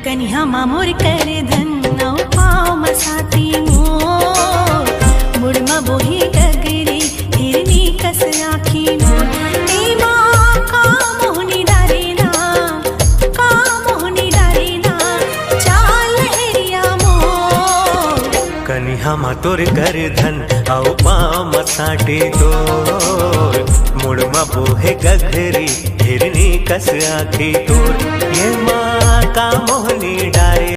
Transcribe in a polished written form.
कन्हा मामोर कर धन नौ पाव मसाती मोर मुड़मा बोही गगरी हिरनी कस आखी मोर ए माँ का मोहनी डारेना का मोहनी डारेना चाल हेरिया मोर कन्हा मातोर कर धन औ पाव मसाटे तोर मुड़मा बोहे गगरी हिरनी कस आखी तोर ये माँ का मोहनी डारे।